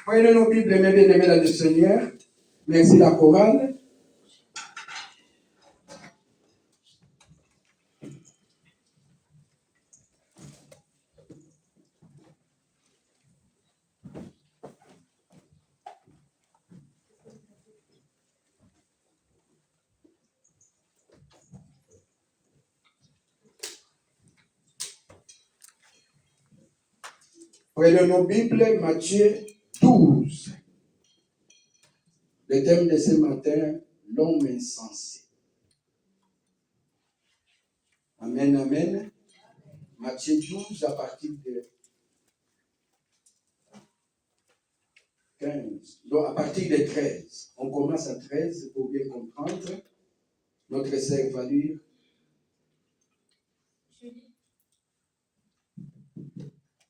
Prenez nos Bibles, mes bien-aimés dans le Seigneur. Merci la chorale. Prenez nos Bibles, Matthieu 12. Le thème de ce matin, l'homme insensé. Amen, amen. Matthieu 12 à partir de 15. Donc à partir de 13. On commence à 13 pour bien comprendre. Notre sœur va lire.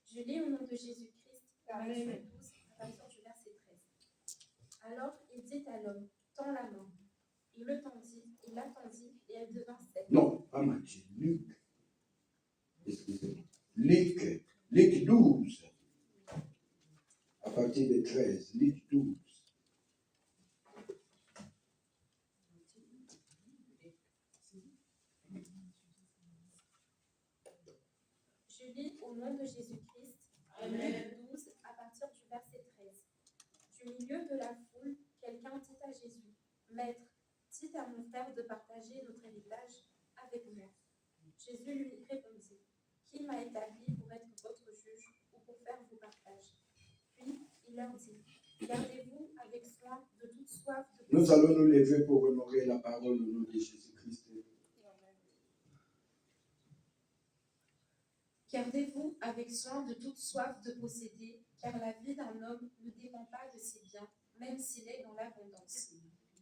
Je lis au nom de Jésus-Christ, Matthieu 12, à partir du verset 13. Alors il dit à l'homme, tends la main. Il le tendit, il l'attendit, et elle devint sèche. Non, pas Matthieu, Luc. Excusez-moi. Luc 12. À partir de 13. Luc 12. Je lis au nom de Jésus-Christ, Luc 12, à partir du verset 13. Du milieu de la foule, quelqu'un dit à Jésus, Maître, dites à mon frère de partager notre héritage avec moi. Jésus lui répondit, Qui m'a établi pour être votre juge ou pour faire vos partages? Puis il leur dit, Gardez-vous avec soin de toute soif de Nous allons nous lever pour honorer la parole au nom de Jésus-Christ. Gardez-vous avec soin de toute soif de posséder, car la vie d'un homme ne dépend pas de ses biens, même s'il est dans l'abondance.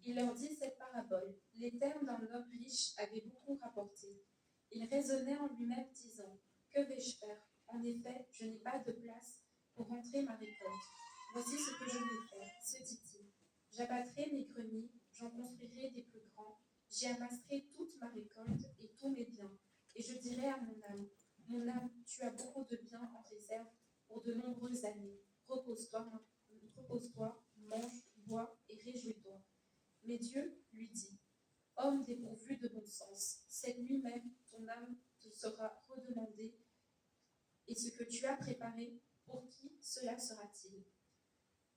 Il leur dit cette parabole. Les termes d'un homme riche avaient beaucoup rapporté. Il raisonnait en lui-même, disant, Que vais-je faire? En effet, je n'ai pas de place pour rentrer ma récolte. Voici ce que je vais faire, se dit-il. J'abattrai mes greniers, j'en construirai des plus grands, j'y amasserai toute ma récolte et tous mes biens. Et je dirai à mon âme, tu as beaucoup de biens en réserve pour de nombreuses années. Repose-toi, mange, bois et réjouis-toi. Mais Dieu lui dit, Homme dépourvu de bon sens, cette nuit même, ton âme te sera redemandée, et ce que tu as préparé, pour qui cela sera-t-il?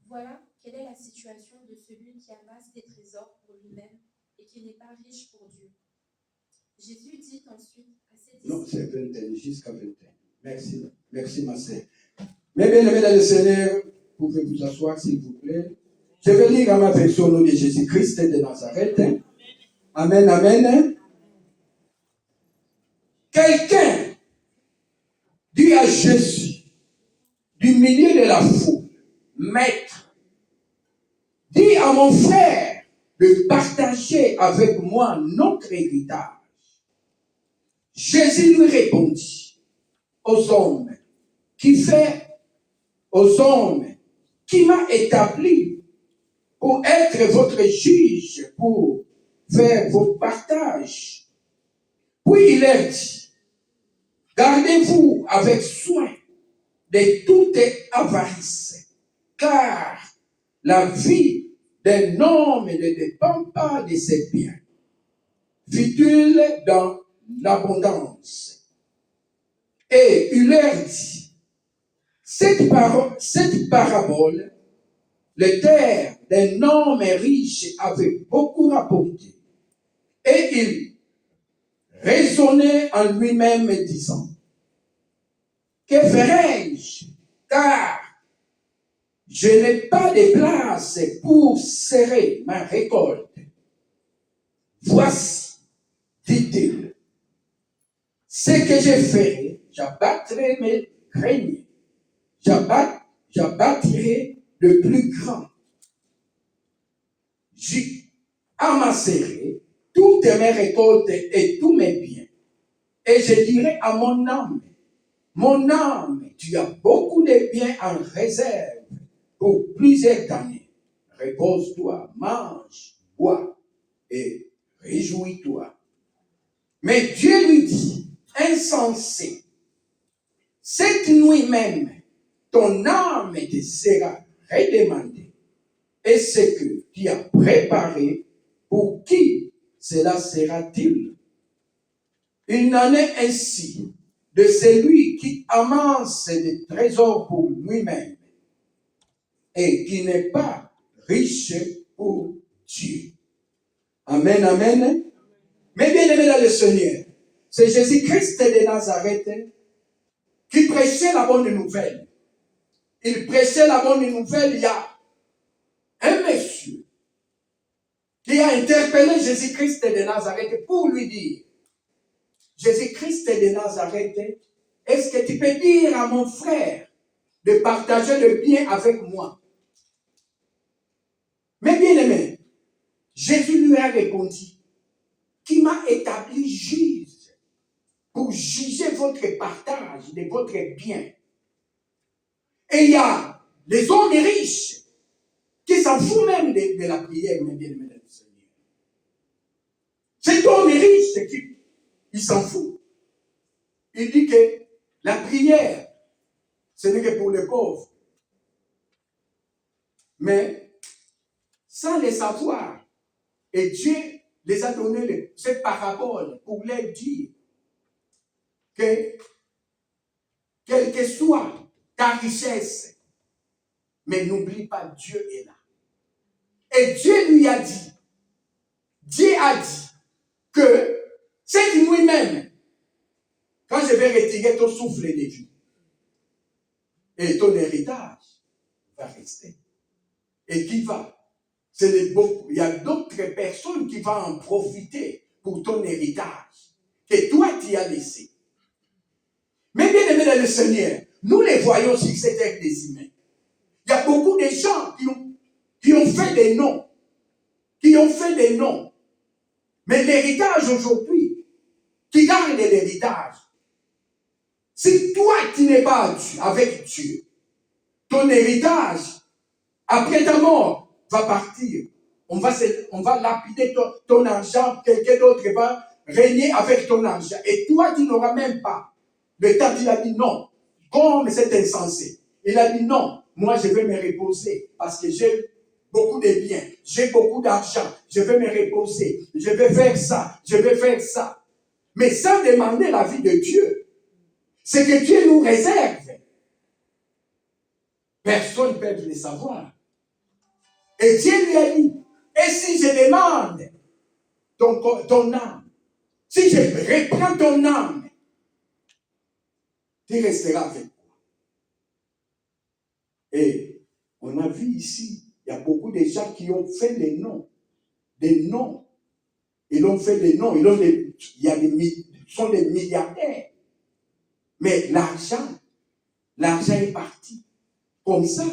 Voilà quelle est la situation de celui qui amasse des trésors pour lui-même et qui n'est pas riche pour Dieu. Jésus dit ensuite à ses disciples... Non, c'est 21, jusqu'à 21. Merci, merci ma sœur. Mes bien-aimés dans le Seigneur, vous pouvez vous asseoir s'il vous plaît. Je vais lire à ma version au nom de Jésus-Christ de Nazareth. Amen, amen. Quelqu'un dit à Jésus, du milieu de la foule, Maître, dis à mon frère de partager avec moi notre héritage. Jésus lui répondit, aux hommes qui m'a établi pour être votre juge, pour faire vos partages. Puis il leur dit, gardez-vous avec soin de toute avarice, car la vie d'un homme ne dépend pas de ses biens. Fut-il dans l'abondance? Et il leur dit, cette parabole, le terre d'un homme riche avait beaucoup rapporté. Et il raisonnait en lui-même disant, que ferai-je? Car je n'ai pas de place pour serrer ma récolte. Voici, dit-il, ce que je ferai, j'abattrai mes greniers, j'abattirai le plus grand. J'y amasserai toutes mes récoltes et tous mes biens. Et je dirai à mon âme, tu as beaucoup de biens en réserve pour plusieurs années. Repose-toi, mange, bois et réjouis-toi. Mais Dieu lui dit, insensé, cette nuit même, ton âme te sera redemander, et ce que tu as préparé, pour qui cela sera-t-il? Il n'en est ainsi de celui qui amasse des trésors pour lui-même et qui n'est pas riche pour Dieu. Amen, amen. Mais bien aimé dans le Seigneur, c'est Jésus-Christ de Nazareth qui prêchait la bonne nouvelle. Il prêchait la bonne nouvelle. Il y a un monsieur qui a interpellé Jésus-Christ de Nazareth pour lui dire, Jésus-Christ de Nazareth, est-ce que tu peux dire à mon frère de partager le bien avec moi? Mais bien aimé, Jésus lui a répondu, qui m'a établi juge pour juger votre partage de votre bien. Et il y a les hommes riches qui s'en foutent même de la prière, mais bien aimé dans le Seigneur. Cet homme riche, il s'en fout. Il dit que la prière, ce n'est que pour les pauvres. Mais sans le savoir, et Dieu les a donné cette parabole pour leur dire que quelle que soit ta richesse, mais n'oublie pas, Dieu est là. Et Dieu lui a dit, que cette nuit même, quand je vais retirer ton souffle de vie, et ton héritage va rester. Et qui va? Il y a d'autres personnes qui vont en profiter pour ton héritage que toi tu as laissé. Mais bien aimé dans le Seigneur, nous les voyons sur cette terre des humains. Il y a beaucoup de gens qui ont fait des noms. Mais l'héritage aujourd'hui, qui garde l'héritage, si toi tu n'es pas avec Dieu, ton héritage, après ta mort, va partir. On va lapider ton argent, quelqu'un d'autre va régner avec ton argent. Et toi, tu n'auras même pas. Le temps, il a dit non. Comme c'est insensé. Il a dit non, moi je vais me reposer parce que j'ai beaucoup de biens, j'ai beaucoup d'argent, je vais me reposer, je vais faire ça. Mais sans demander la vie de Dieu, ce que Dieu nous réserve, personne ne peut le savoir. Et Dieu lui a dit, et si je demande ton âme, si je reprends ton âme, tu resteras avec moi. Et on a vu ici, il y a beaucoup de gens qui ont fait des noms. Ils ont fait des noms, sont des milliardaires. Mais l'argent est parti. Comme ça.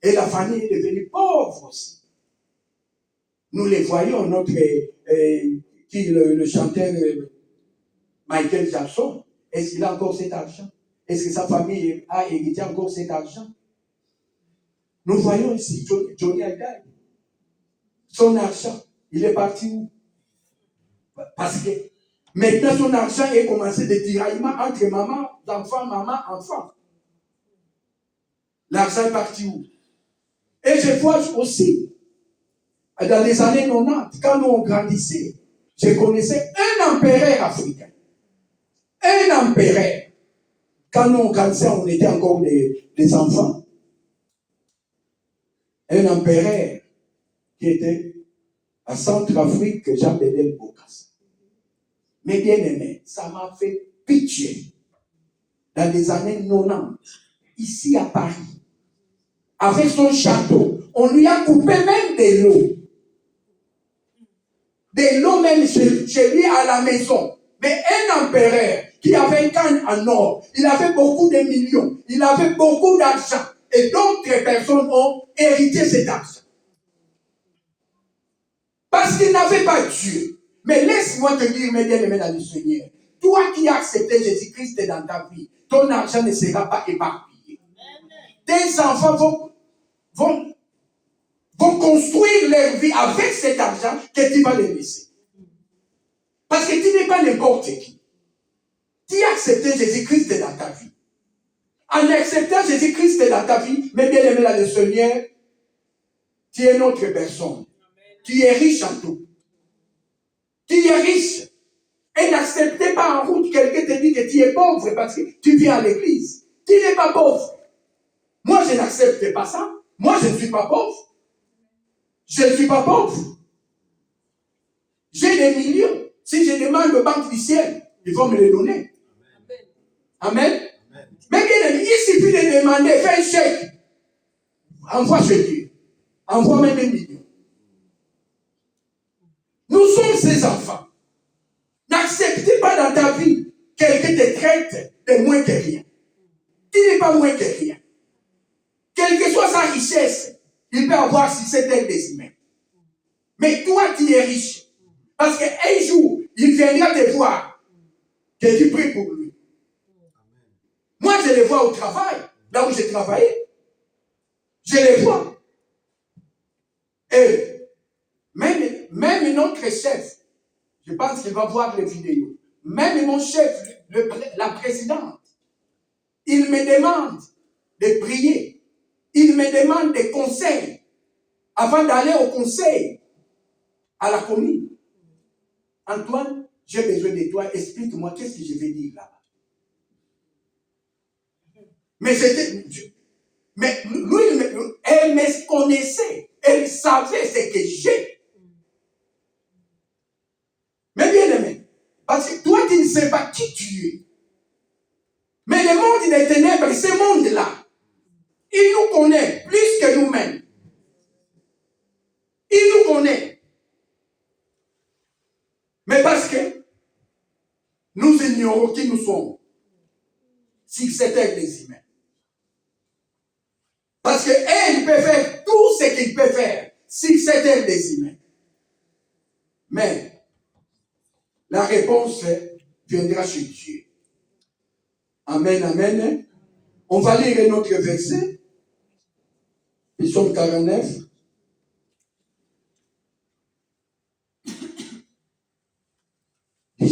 Et la famille est devenue pauvre aussi. Nous les voyons, le chanteur Michael Jackson, est-ce qu'il a encore cet argent? Est-ce que sa famille a hérité encore cet argent? Nous voyons ici Johnny Hallyday. Son argent, il est parti où? Parce que maintenant son argent est commencé des tiraillements entre maman, enfant. L'argent est parti où? Et je vois aussi, dans les années 90, quand nous on grandissait, je connaissais un empereur africain. Un empereur. Quand nous on grandissait, on était encore des enfants. Un empereur qui était à Centrafrique, Jean Bédel Bokassa. Mais bien aimé, ça m'a fait pitié. Dans les années 90, ici à Paris, avec son château, on lui a coupé même de l'eau. De l'eau même chez lui à la maison. Mais un empereur qui avait une canne en or, il avait beaucoup de millions, il avait beaucoup d'argent. Et d'autres personnes ont hérité cet argent. Parce qu'ils n'avaient pas Dieu. Mais laisse-moi te dire, mes bien-aimés dans le Seigneur, toi qui as accepté Jésus-Christ dans ta vie, ton argent ne sera pas éparpillé. Tes enfants vont construire leur vie avec cet argent que tu vas les laisser. Parce que tu n'es pas n'importe qui. Tu as accepté Jésus-Christ dans ta vie. En acceptant Jésus-Christ dans ta vie, mes bien-aimés dans le Seigneur, Tu es une autre personne. Tu es riche en tout. Tu es riche. Et n'acceptez pas en route quelqu'un te dit que tu es pauvre parce que tu viens à l'église. Tu n'es pas pauvre. Moi, je n'accepte pas ça. Moi, je ne suis pas pauvre. Je ne suis pas pauvre. J'ai des millions. Si je demande aux banques du ciel, ils vont me les donner. Amen. Mais bien aimé, il suffit de demander, fais un chèque. Envoie chez Dieu. Envoie même un million. Nous sommes ses enfants. N'acceptez pas dans ta vie quelqu'un te traite de moins que rien. Tu n'es pas moins que rien. Quelle que soit sa richesse, il peut avoir 6-7 décimètres. Mais toi, tu es riche. Parce qu'un jour, il viendra te voir que tu pries pour lui. Moi, je les vois au travail, là où j'ai travaillé. Je les vois. Et même notre chef, je pense qu'il va voir les vidéos, même mon chef, la présidente, il me demande de prier. Il me demande des conseils avant d'aller au conseil à la commune. Antoine, j'ai besoin de toi, explique-moi qu'est-ce que je vais dire là. Mais lui, elle me connaissait, elle savait ce que j'ai. Mais bien aimé, parce que toi, tu ne sais pas qui tu es. Mais le monde des ténèbres, ce monde-là, il nous connaît plus que nous-mêmes. Il nous connaît. Mais parce que nous ignorons qui nous sommes. Si c'était des humains. Parce qu'elle peut faire tout ce qu'il peut faire si c'était des humains. Mais la réponse viendra chez Dieu. Amen, amen. On va lire notre verset. Psaume 49. Je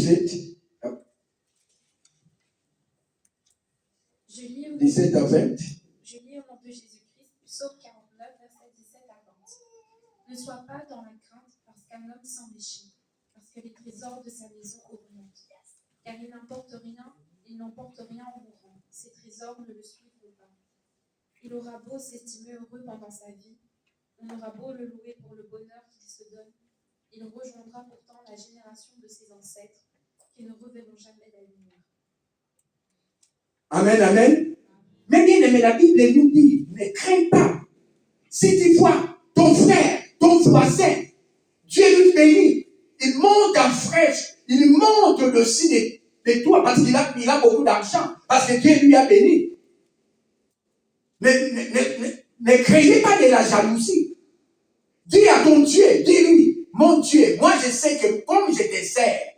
lis au 17 à 20. Je lis au nom de Jésus-Christ, Psaume 49, versets 17 à 20. Ne sois pas dans la crainte parce qu'un homme s'enrichit, parce que les trésors de sa maison augmentent. Car il n'emporte rien en mourant. Ses trésors ne le suivront pas. Il aura beau s'estimer heureux pendant sa vie, on aura beau le louer pour le bonheur qu'il se donne, il rejoindra pourtant la génération de ses ancêtres qui ne reverront jamais la lumière. Amen, amen. Mais bien aimé, la Bible nous dit, ne crains pas. Si tu vois ton frère, ton voisin, Dieu lui bénit, il monte en fraîche, il monte au-dessus de toi parce qu'il a beaucoup d'argent, parce que Dieu lui a béni. Ne craignez pas de la jalousie. Dis à ton Dieu, dis-lui, mon Dieu, moi je sais que comme je te sers,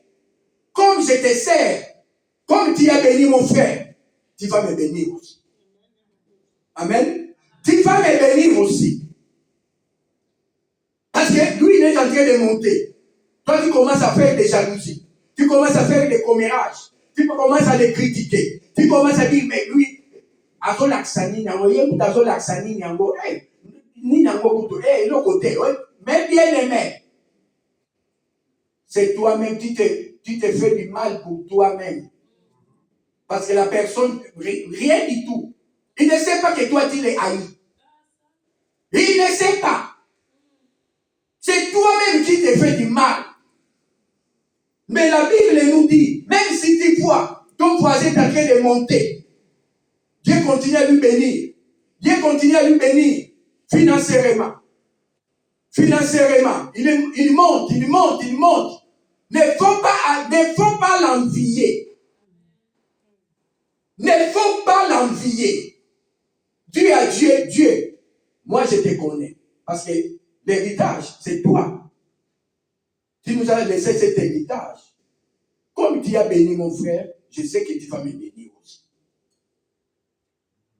comme tu as béni mon frère, tu vas me bénir aussi. Amen. Tu vas me bénir aussi. Parce que lui, il est en train de monter. Toi, tu commences à faire des jalousies. Tu commences à faire des commérages. Tu commences à les critiquer. Tu commences à dire, mais lui, azo laksani nyango, yé azo laksani nyango, ni nyango kuto, le côté, mais bien aimé. C'est toi-même, tu te fais du mal pour toi-même. Parce que la personne, rien du tout. Il ne sait pas que toi, tu l'es haï. Il ne sait pas. C'est toi-même qui te fais du mal. Mais la Bible nous dit, même si tu vois ton voisin est en train de monter, Dieu continue à lui bénir. Dieu continue à lui bénir financièrement. Financièrement. Il monte. Ne faut pas l'envier. Ne faut pas l'envier. Dis à Dieu, moi je te connais. Parce que l'héritage, c'est toi. Tu nous as laissé cet héritage. Comme tu as béni mon frère, je sais que tu vas me bénir aussi.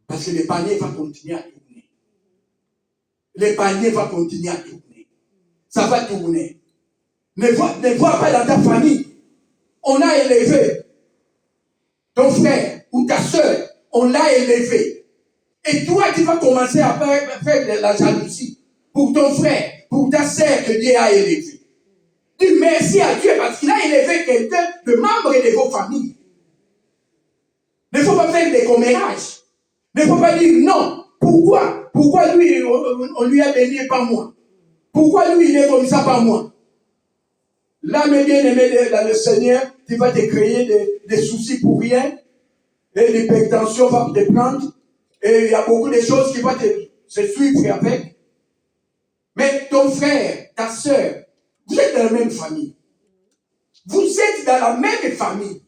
Parce que le panier va continuer à tourner. Le panier va continuer à tourner. Ça va tourner. Ne vois pas dans ta famille. On a élevé ton frère ou ta soeur. On l'a élevé. Et toi, tu vas commencer à faire de la jalousie. pour ton frère, pour ta sœur que Dieu a élevé. Dis merci à Dieu parce qu'il a élevé quelqu'un de membre de vos familles. Il ne faut pas faire des commérages. Il ne faut pas dire non. Pourquoi? Pourquoi lui, on lui a béni et pas moi? Pourquoi lui, il est comme ça, pas moi? Là, mes bien-aimés dans le Seigneur, tu vas te créer des soucis pour rien. Et l'hypertension va te prendre. Et il y a beaucoup de choses qui vont se suivre avec. Mais ton frère, ta soeur, vous êtes dans la même famille. Vous êtes dans la même famille.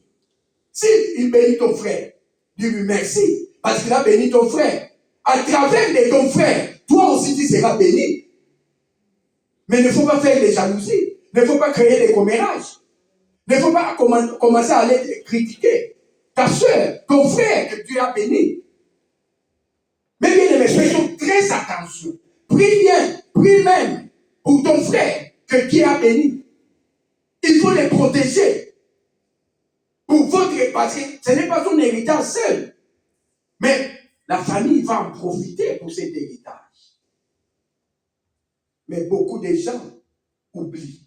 S'il bénit ton frère, dis-lui merci. Parce qu'il a béni ton frère. À travers de ton frère, toi aussi tu seras béni. Mais il ne faut pas faire des jalousies. Il ne faut pas créer des commérages. Il ne faut pas commencer à aller critiquer ta soeur, ton frère que Dieu a béni. Mais bien aimé, faisons très attention. Prie bien, prie même pour ton frère que Dieu a béni. Il faut les protéger. Pour votre, parce que ce n'est pas son héritage seul. Mais la famille va en profiter pour cet héritage. Mais beaucoup de gens oublient.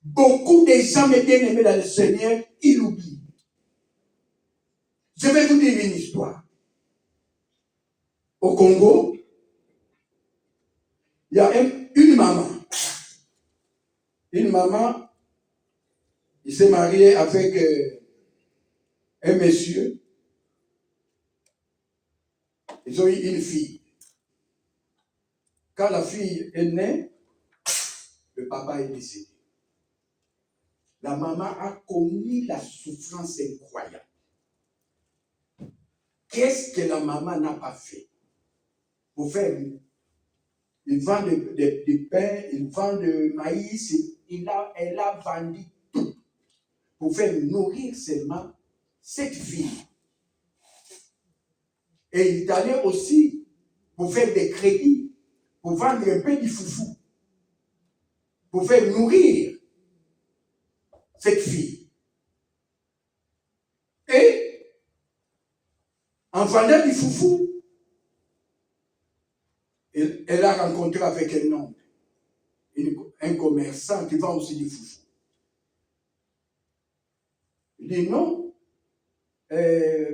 Beaucoup de gens, mes bien-aimés dans le Seigneur, ils oublient. Je vais vous dire une histoire. Au Congo, il y a une maman. Une maman, il s'est marié avec un monsieur. Ils ont eu une fille. Quand la fille est née, le papa est décédé. La maman a connu la souffrance incroyable. Qu'est-ce que la maman n'a pas fait pour faire? Il vend du pain, il vend du maïs, elle a vendu tout pour faire nourrir seulement cette fille. Et il est allé aussi pour faire des crédits, pour vendre un peu du foufou, pour faire nourrir cette fille. Et en vendant du foufou, elle a rencontré avec un homme, un commerçant qui vend aussi du foufou. Il dit non,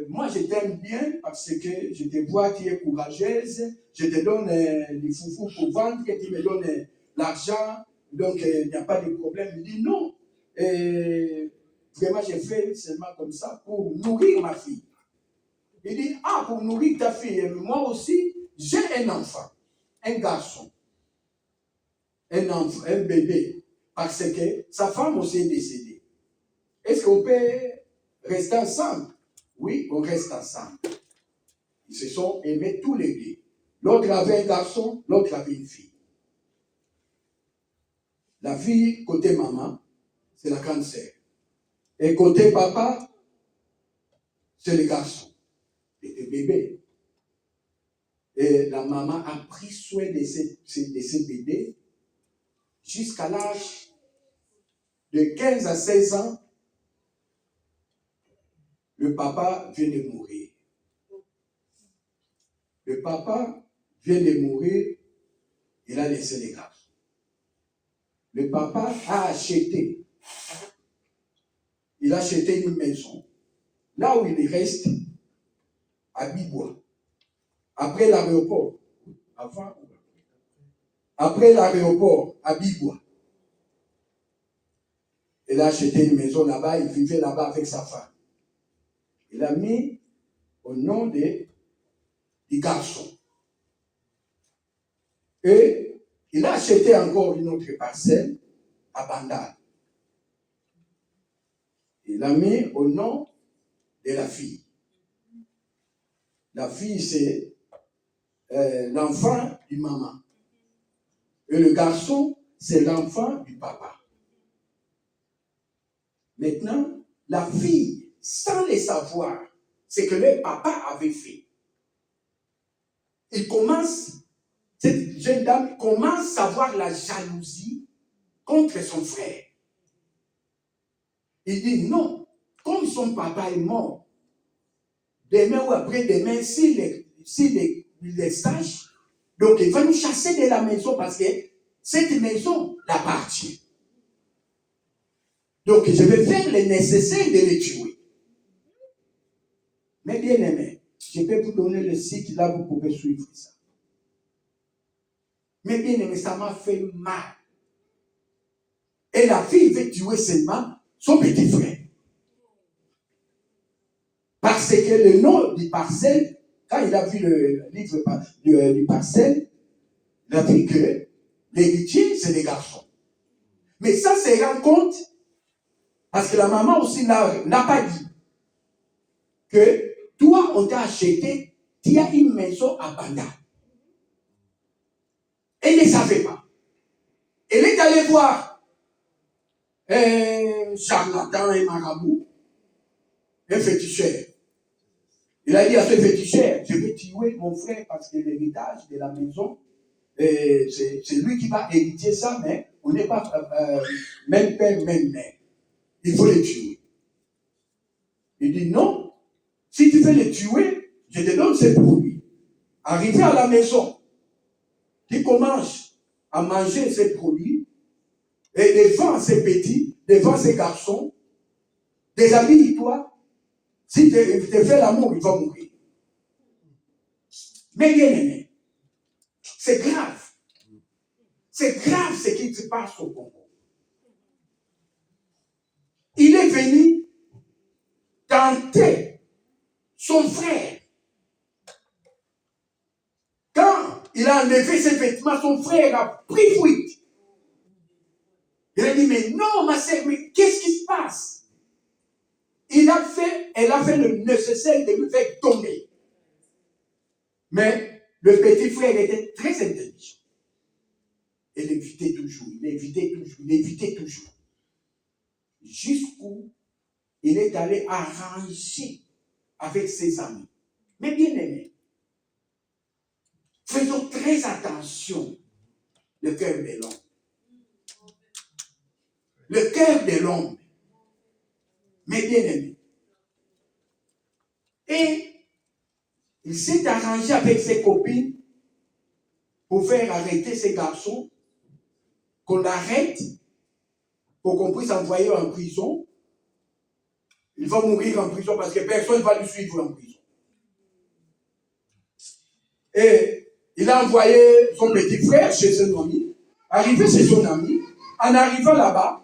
moi je t'aime bien parce que je te vois, tu es courageuse, je te donne du foufou pour vendre et tu me donnes l'argent, donc il n'y a pas de problème. Il dit non, vraiment j'ai fait seulement comme ça pour nourrir ma fille. Il dit, ah, pour nourrir ta fille, moi aussi, j'ai un enfant, un garçon, un bébé, parce que sa femme aussi est décédée. Est-ce qu'on peut rester ensemble? Oui, on reste ensemble. Ils se sont aimés tous les deux. L'autre avait un garçon, l'autre avait une fille. La fille, côté maman, c'est la grande sœur. Et côté papa, c'est le garçon. Le bébé. Et la maman a pris soin de ces bébés jusqu'à l'âge de 15 à 16 ans. Le papa vient de mourir. Le papa vient de mourir, il a laissé les garçons. Le papa a acheté. Il a acheté une maison. Là où il reste, à Bibois. Après l'aéroport. Après l'aéroport, à Bibois. Il a acheté une maison là-bas, il vivait là-bas avec sa femme. Il a mis au nom du garçon. Et il a acheté encore une autre parcelle à Bandal. Il a mis au nom de la fille. La fille, c'est l'enfant du maman. Et le garçon, c'est l'enfant du papa. Maintenant, la fille, sans le savoir, c'est que le papa avait fait. Cette jeune dame commence à avoir la jalousie contre son frère. Il dit non, comme son papa est mort, demain ou après-demain, s'il les sache, Donc, il va nous chasser de la maison parce que cette maison l'appartient. Donc, je vais faire le nécessaire de les tuer. Mais bien aimé, je peux vous donner le site, là vous pouvez suivre ça. Mais bien aimé, ça m'a fait mal. Et la fille veut tuer seulement son petit frère. Parce que le nom du parcelle, quand il a vu le livre du parcelle, il a vu que l'héritier, c'est des garçons. Mais ça se rend compte, parce que la maman aussi n'a pas dit que toi, on t'a acheté, tu as une maison à Banda. Elle ne savait pas. Elle est allée voir un charlatan, un marabout, un féticheur. Il a dit à ce féticheur, je vais tuer mon frère parce que l'héritage de la maison, c'est lui qui va hériter ça, mais on n'est pas même père, même mère. Il faut le tuer. Il dit non, si tu veux le tuer, je te donne ces produits. Arrivé à la maison, tu commences à manger ces produits, et devant ces petits, devant ces garçons, déshabille-toi. Si tu fais l'amour, il va mourir. Mais bien aimé, c'est grave. C'est grave ce qui se passe au Congo. Il est venu tenter son frère. Quand il a enlevé ses vêtements, son frère a pris fuite. Il a dit, mais non, ma sœur, mais qu'est-ce qui se passe? Elle a fait le nécessaire de lui faire tomber. Mais le petit frère était très intelligent. Il évitait toujours, il évitait toujours. Jusqu'où il est allé arranger avec ses amis. Mais bien aimé, faisons très attention, le cœur de l'homme. Le cœur de l'homme. Mais bien aimé. Et il s'est arrangé avec ses copines pour faire arrêter ces garçons, qu'on l'arrête, pour qu'on puisse envoyer en prison. Il va mourir en prison parce que personne ne va le suivre en prison. Et il a envoyé son petit frère chez son ami, arrivé chez son ami, en arrivant là-bas,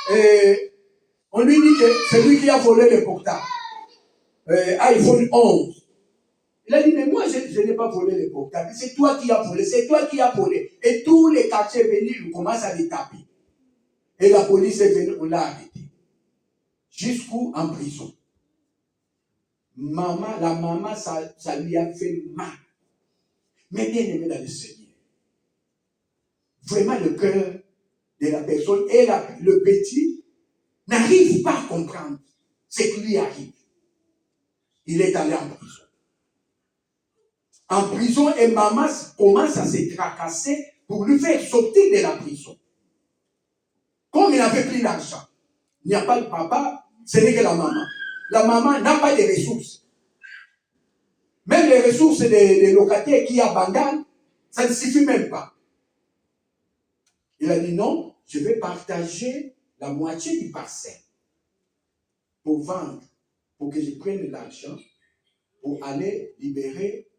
et on lui dit que c'est lui qui a volé le portable, iPhone 11. Il a dit, mais moi, je n'ai pas volé le portable. C'est toi qui as volé, c'est toi qui as volé. Et tous les quartiers venus, ils commencent à les taper. Et la police est venue, on l'a arrêté. Jusqu'où en prison. La maman, ça lui a fait mal. Mais bien aimé dans le Seigneur. Vraiment, le cœur de la personne et le petit n'arrive pas à comprendre ce qui lui arrive. Il est allé en prison. En prison, et maman commence à se tracasser pour lui faire sortir de la prison. Comme il n'avait plus l'argent, il n'y a pas de papa, ce n'est que la maman. La maman n'a pas de ressources. Même les ressources des locataires qui abandonnent, ça ne suffit même pas. Il a dit non, je vais partager la moitié du parcelle pour vendre, pour que je prenne l'argent pour aller libérer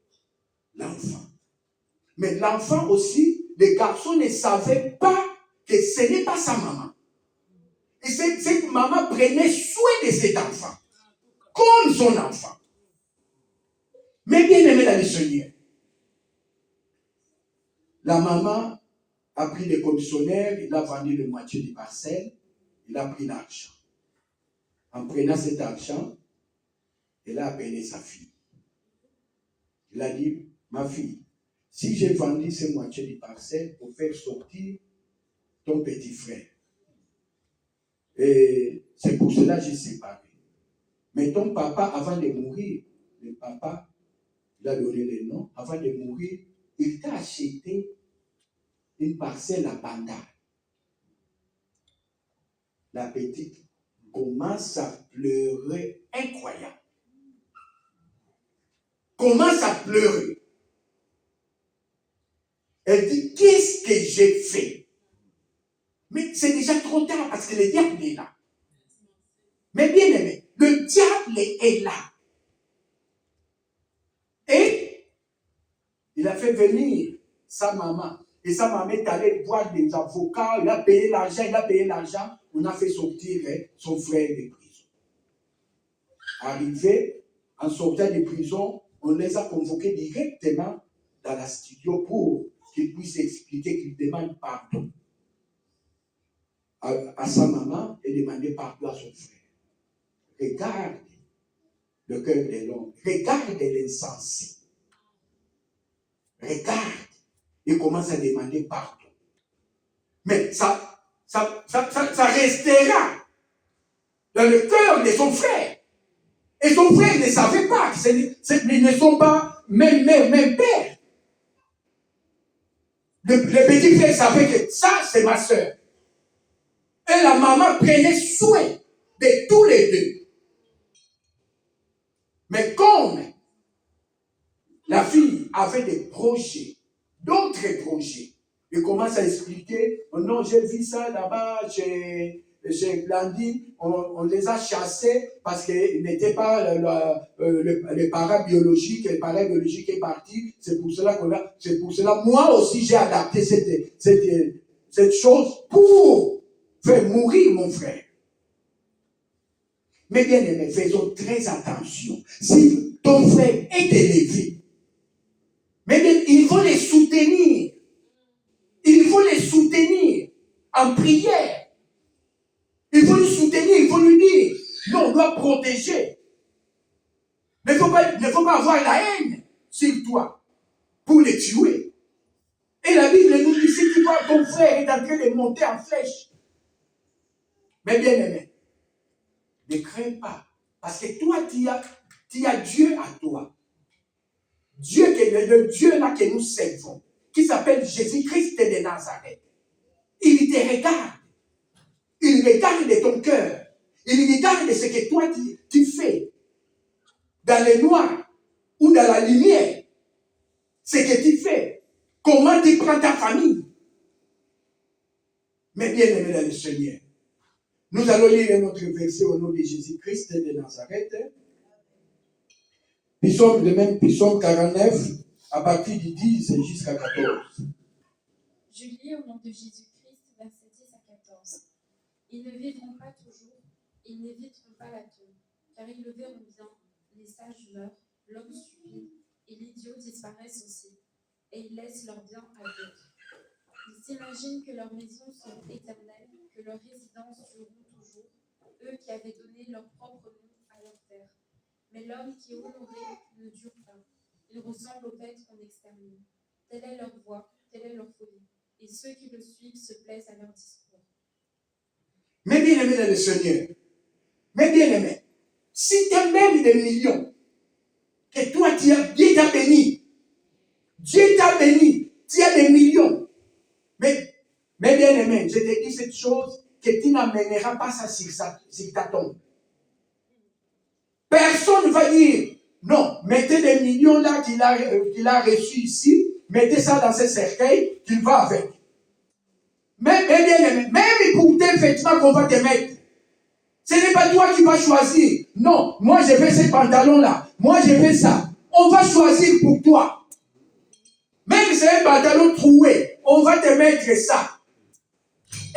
l'enfant. Mais l'enfant aussi, les garçons ne savaient pas que ce n'est pas sa maman. Et cette maman prenait soin de cet enfant, comme son enfant. Mais bien aimé dans le Seigneur, la maman a pris les commissionnaires, il a vendu la moitié du parcelle, il a pris l'argent. En prenant cet argent, il a appelé sa fille. Il a dit, ma fille, si j'ai vendu cette moitié du parcelle pour faire sortir ton petit frère, et c'est pour cela que j'ai séparé. Mais ton papa, avant de mourir, le papa, il a donné le nom, avant de mourir, il t'a acheté une parcelle à Banda. La petite commence à pleurer, incroyable. Commence à pleurer. Elle dit, qu'est-ce que j'ai fait? Mais c'est déjà trop tard parce que le diable est là. Mais bien aimé, le diable est là. Et il a fait venir sa maman. Et sa maman est allée voir des avocats, il a payé l'argent, on a fait sortir son frère de prison. Arrivé, en sortant de prison, on les a convoqués directement dans la studio pour qu'ils puissent expliquer, qu'ils demandent pardon à sa maman et demander pardon à son frère. Regarde le cœur de l'homme, regarde l'insensé. Regarde, il commence à demander pardon. Mais ça restera dans le cœur de son frère. Et son frère ne savait pas qu'ils ne sont pas même père. Le petit frère savait que ça, c'est ma soeur. Et la maman prenait soin de tous les deux. Mais comme la fille avait des projets, d'autres projets, il commence à expliquer, oh non, j'ai vu ça là-bas, j'ai Blandine, on les a chassés parce qu'ils n'étaient pas le parent biologique, le parent biologique est parti, c'est pour cela moi aussi j'ai adapté cette chose pour faire mourir mon frère. Mais bien aimé, faisons très attention. Si ton frère est élevé, mais bien, il faut les soutenir. Il faut les soutenir en prière. Il faut lui soutenir, il faut lui dire, non, on doit protéger. Mais il ne faut pas avoir la haine sur toi pour les tuer. Et la Bible nous dit, si tu vois ton frère est en train de monter en flèche, mais bien aimé, ne crains pas. Parce que toi, tu as Dieu à toi. Le Dieu là que nous servons, qui s'appelle Jésus-Christ de Nazareth. Il te regarde. Il regarde de ton cœur. Il regarde de ce que toi tu fais. Dans le noir ou dans la lumière. Ce que tu fais. Comment tu prends ta famille. Mais bien aimé dans le Seigneur. Nous allons lire notre verset au nom de Jésus-Christ de Nazareth. Psaume 49, à partir du 10 jusqu'à 14. Je lis au nom de Jésus-Christ, versets 10 à 14. Ils ne vivront pas toujours, ils n'éviteront pas la tombe, car ils le verront bien, les sages meurent, l'homme stupide et l'idiot disparaissent aussi, et ils laissent leur bien à d'autres. Ils s'imaginent que leurs maisons sont éternelles, que leurs résidences dureront toujours, eux qui avaient donné leur propre nom à leur terre. Mais l'homme qui est honoré ne dure pas. Il ressemble aux bêtes qu'on extermine. Telle est leur voie, telle est leur folie. Et ceux qui le suivent se plaisent à leur discours. Mais bien aimé dans le Seigneur, mais bien aimé, si tu as même des millions, que toi Dieu t'a béni, tu as des millions, mais bien aimé, je te dis cette chose, que tu n'amèneras pas ça sur ta tombe. Personne ne va dire, non, mettez des millions là qu'il a reçus ici, mettez ça dans ce cercueil, qu'il va avec. Mais bien aimé, même pour tes vêtements qu'on va te mettre, ce n'est pas toi qui vas choisir. Non, moi je veux ces pantalons-là, moi je veux ça. On va choisir pour toi. Même si c'est un pantalon troué, on va te mettre ça.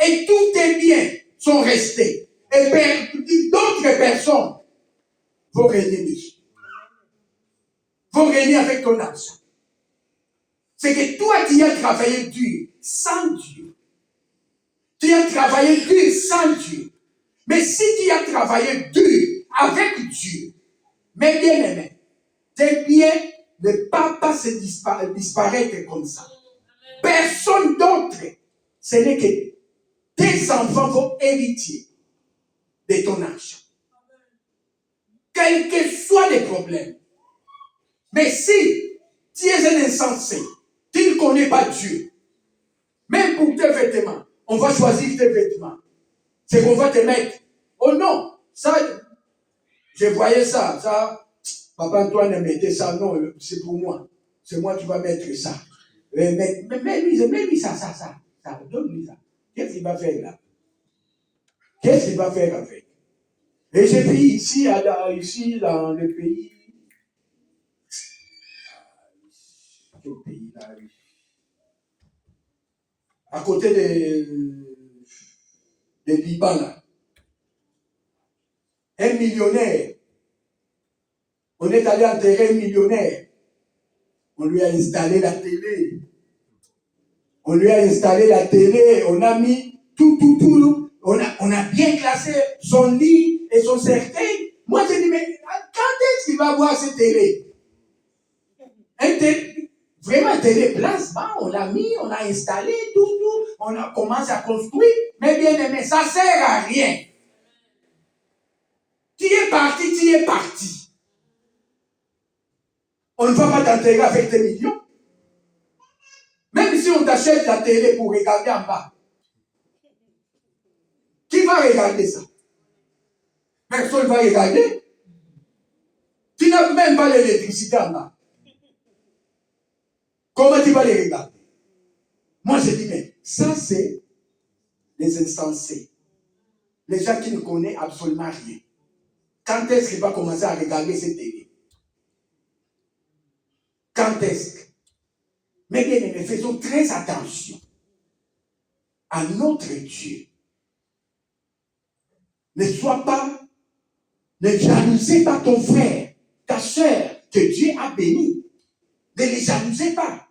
Et tous tes biens sont restés. Et d'autres personnes vont régner dessus. Vont régner avec ton argent. C'est que toi, tu as travaillé dur sans Dieu. Tu as travaillé dur sans Dieu. Mais si tu as travaillé dur avec Dieu, mais bien aimé, tes biens ne peuvent pas se disparaître comme ça. Personne d'autre, ce n'est que tes enfants vont hériter de ton argent. Quels que soient les problèmes. Mais si tu es un insensé, tu ne connais pas Dieu, même pour tes vêtements, on va choisir tes vêtements. C'est qu'on va te mettre. Oh non, ça, je voyais ça, Papa Antoine mettait ça, non, c'est pour moi. C'est moi qui va mettre ça. Mais lui, ça, donne-lui ça. Qu'est-ce qu'il va faire là? Qu'est-ce qu'il va faire avec? Et j'ai vu ici dans le pays, quel pays là? À côté de Liban là, un millionnaire, on est allé enterrer un millionnaire, on lui a installé la télé, on a mis tout, on a bien classé son lit et son cercueil. Moi, j'ai dit, mais quand est-ce qu'il va voir cette télé? Vraiment, télé place, on l'a mis, on a installé tout, on a commencé à construire, mais bien aimé, ça ne sert à rien. Tu es parti. On ne va pas t'enterrer avec tes millions. Même si on t'achète la télé pour regarder en bas, qui va regarder ça? Personne ne va regarder. Tu n'as même pas l'électricité en bas. Comment tu vas les regarder? Moi, je dis, mais ça, c'est les insensés. Les gens qui ne connaissent absolument rien. Quand est-ce qu'il va commencer à regarder cette télé? Quand est-ce que? Mais bien aimés, faisons très attention à notre Dieu. Ne jalousez pas ton frère, ta soeur, que Dieu a béni. Ne les jalousez pas.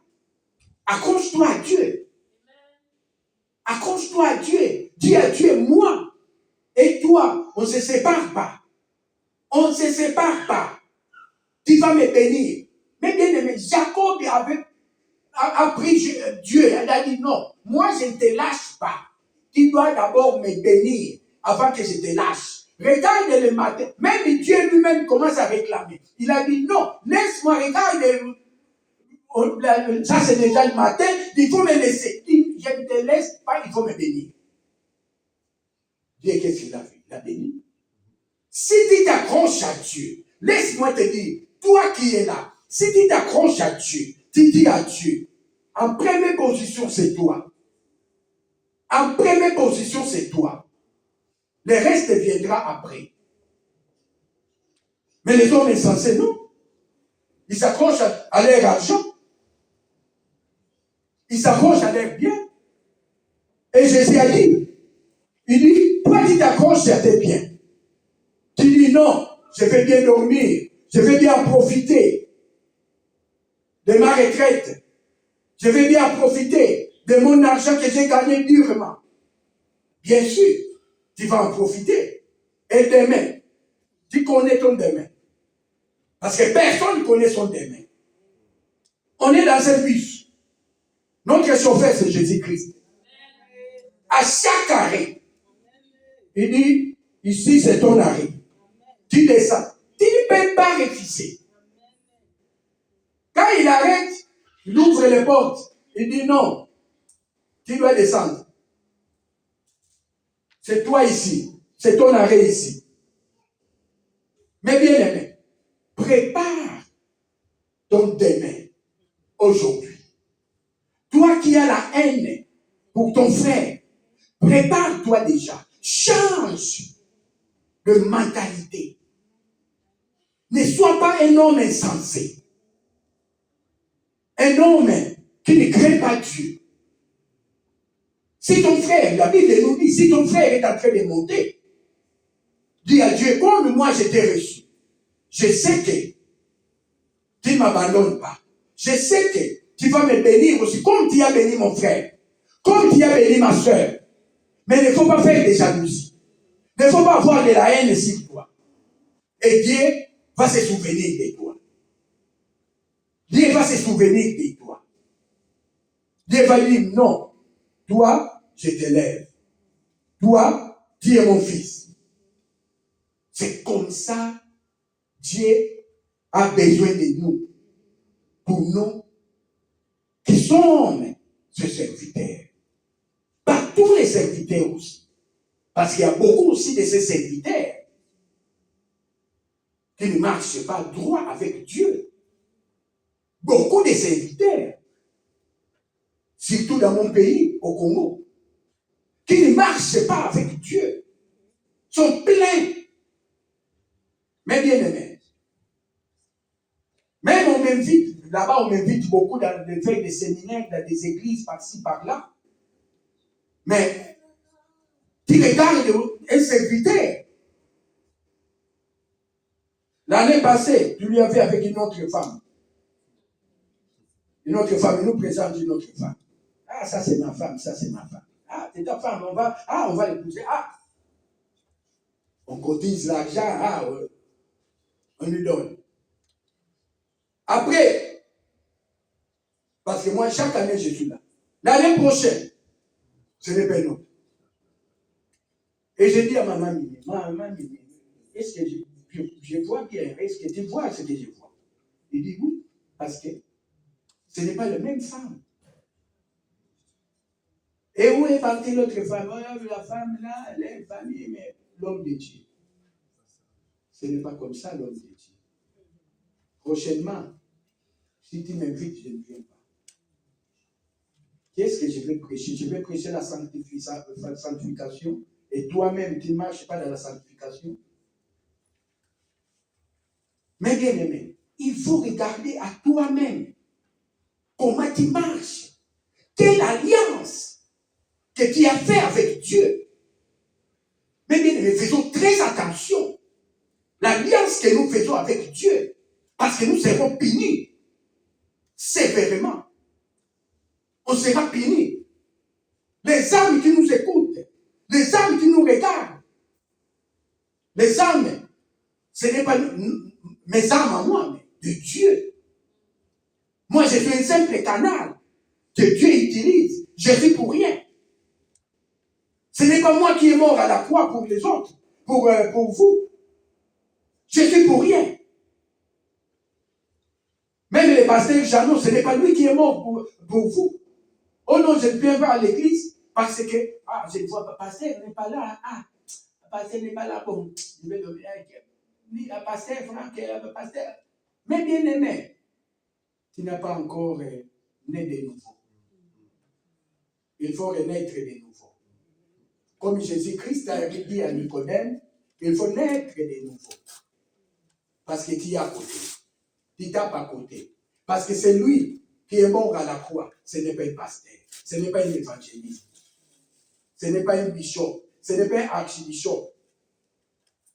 Accroche-toi à Dieu. Accroche-toi à Dieu. Dis à Dieu, moi et toi, on ne se sépare pas. On ne se sépare pas. Tu vas me bénir. Mais bien aimé, Jacob a pris Dieu. Elle a dit non, moi je ne te lâche pas. Tu dois d'abord me bénir avant que je te lâche. Regarde le matin. Même Dieu lui-même commence à réclamer. Il a dit non, laisse-moi regarder. Ça c'est déjà le matin. Il faut me laisser. Je ne te laisse pas, il faut me bénir. Dieu, qu'est-ce qu'il a fait? Il a béni. Si tu t'accroches à Dieu, laisse-moi te dire, toi qui es là, si tu t'accroches à Dieu, tu dis à Dieu, en première position, c'est toi. En première position, c'est toi. Le reste viendra après. Mais les hommes insensés, non. Ils s'accrochent à leur argent. Ils s'accrochent à leur bien. Et Jésus a dit, il dit, toi tu t'accroches à tes biens. Tu dis non, je vais bien dormir, je vais bien profiter de ma retraite. Je vais bien profiter de mon argent que j'ai gagné durement. Bien sûr, tu vas en profiter. Et demain, tu connais ton demain. Parce que personne ne connaît son demain. On est dans un bus. Notre chauffeur, c'est Jésus-Christ. À chaque arrêt, il dit, ici c'est ton arrêt. Tu descends. Tu ne peux pas refuser. Quand il arrête, il ouvre les portes. Il dit non, tu dois descendre. C'est toi ici. C'est ton arrêt ici. Mais bien aimé, prépare ton demain aujourd'hui. Toi qui as la haine pour ton frère, prépare-toi déjà. Change de mentalité. Ne sois pas un homme insensé. Un homme qui ne craint pas Dieu. Si ton frère, la Bible nous dit, si ton frère est en train de monter, dis à Dieu, comme moi je t'ai reçu, je sais que tu ne m'abandonnes pas. Je sais que tu vas me bénir aussi, comme tu as béni mon frère, comme tu as béni ma soeur. Mais il ne faut pas faire de jalousie. Il ne faut pas avoir de la haine sur toi. Et Dieu va se souvenir de toi. Dieu va se souvenir de toi. Dieu va dire, non, toi, je t'élève. Toi, tu es mon fils. C'est comme ça, Dieu a besoin de nous. Pour nous, qui sommes ses serviteurs. Pas tous les serviteurs aussi. Parce qu'il y a beaucoup aussi de ces serviteurs qui ne marchent pas droit avec Dieu. Beaucoup de serviteurs. dans mon pays, au Congo, qui ne marchent pas avec Dieu, sont pleins. Mais bien aimés, même on m'invite, là-bas on m'invite beaucoup dans des feuilles de séminaires, dans des églises par-ci, par-là. Mais tu regardes un serviteur. L'année passée, tu lui as fait avec une autre femme. Une autre femme, il nous présente une autre femme. Ah, ça c'est ma femme, ça c'est ma femme. Ah, c'est ta femme, on va l'épouser. Ah, on cotise l'argent, ah, on lui donne. Après, parce que moi, chaque année, je suis là. L'année prochaine, ce n'est pas nous. Et je dis à ma mamie, est-ce que je vois bien? Est-ce que tu vois ce que je vois? Il dit oui, parce que ce n'est pas la même femme. Et où est partie l'autre femme? Oh, la femme là, elle est une famille, mais l'homme de Dieu. Ce n'est pas comme ça l'homme de Dieu. Prochainement, si tu m'invites, je ne viens pas. Qu'est-ce que je vais prêcher? Je vais prêcher la sanctification. Et toi-même, tu ne marches pas dans la sanctification. Mais bien aimé, il faut regarder à toi-même comment tu marches. Quelle alliance que tu as fait avec Dieu. Mais bien aimé, faisons très attention. L'alliance que nous faisons avec Dieu, parce que nous serons punis sévèrement. On sera punis. Les âmes qui nous écoutent, les âmes qui nous regardent, les âmes, ce n'est pas mes âmes à moi, mais de Dieu. Moi, je suis un simple canal que Dieu utilise. Je suis pour rien. Ce n'est pas moi qui est mort à la croix pour les autres, pour vous. Je suis pour rien. Même le pasteur Jeannot, ce n'est pas lui qui est mort pour vous. Oh non, je ne viens pas à l'église parce que, je ne vois pas, pasteur n'est pas là. Pasteur n'est pas là. Bon, je vais donner un pasteur, Franck, pasteur. Mais bien aimé, tu n'as pas encore né de nouveau. Il faut renaître de nouveau. Comme Jésus-Christ a dit à Nicodème, il faut naître de nouveau. Parce que tu es à côté. Tu tapes à côté. Parce que c'est lui qui est mort à la croix. Ce n'est pas un pasteur. Ce n'est pas un évangéliste. Ce n'est pas un bishop. Ce n'est pas un archibishop.